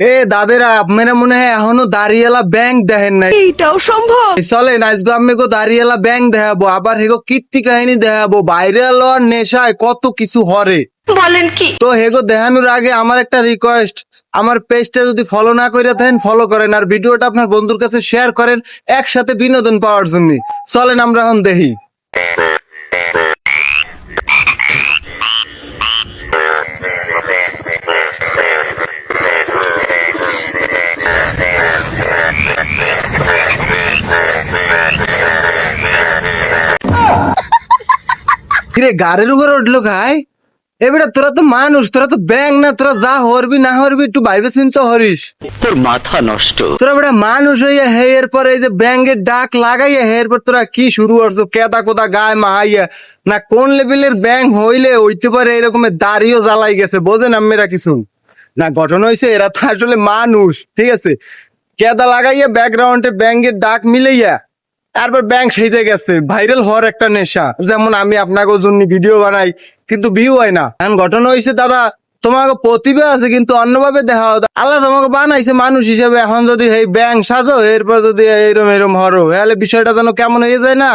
এ দাদেরা আপনারা মনে হয় এখনো দাঁড়িয়েলা ব্যাংক দেখেন নাই। এইটাও সম্ভব? চলে আজকে আমি গো দাঁড়িয়েলা ব্যাংক দেখাবো, আবার হেগো কীর্তি কাহিনী দেখাবো, বাইরে লওয়ার নেশায় কত কিছু হরে। বলেন কি? তো হেগো দেখানোর আগে আমার একটা রিকোয়েস্ট, আমার পেজটা যদি ফলো না করে থাকেন ফলো করেন, আর ভিডিওটা আপনার বন্ধুর কাছে শেয়ার করেন একসাথে বিনোদন পাওয়ার জন্য। চলেন আমরা এখন দেখি। কিরে গাড়ির উপরে উঠলো খাই? এবারে তোরা তো মানুষ, তোরা তো ব্যাংক না, তোরা যা হরবি না হরবি একটু ভাইবে চিন্তা হরিস। তোর মাথা নষ্ট। তোরা বেটা মানুষ হইয়া হে এরপর এই যে ব্যাংকের ডাক লাগাইয়া হে এরপর তোরা কি শুরু করছো কেদা কোদা গায়ে মাহাইয়া না, কোন লেভেলের ব্যাংক হইলে হইতে পারে এরকমের দাড়িও জ্বালাই গেছে, বোঝেন আমরা কিছু না। ঘটনা হয়েছে এরা তো আসলে মানুষ, ঠিক আছে, কেদা লাগাইয়া ব্যাকগ্রাউন্ডে ব্যাংকের ডাক মিলাইয়া তারপর ব্যাংক সেজে গেছে। ভাইরাল হওয়ার একটা নেশা, যেমন আমি আপনাকে জন্য ভিডিও বানাই কিন্তু ভিউ হয় না। এখন ঘটনা হয়েছে দাদা, তোমাকে প্রতিভা আছে কিন্তু অন্যভাবে দেখা হতো। আল্লাহ তোমাকে বানাইছে মানুষ হিসেবে, এখন যদি এই ব্যাংক সাজো এরপর যদি এরম এরম হরো তাহলে বিষয়টা যেন কেমন হয়ে যায় না।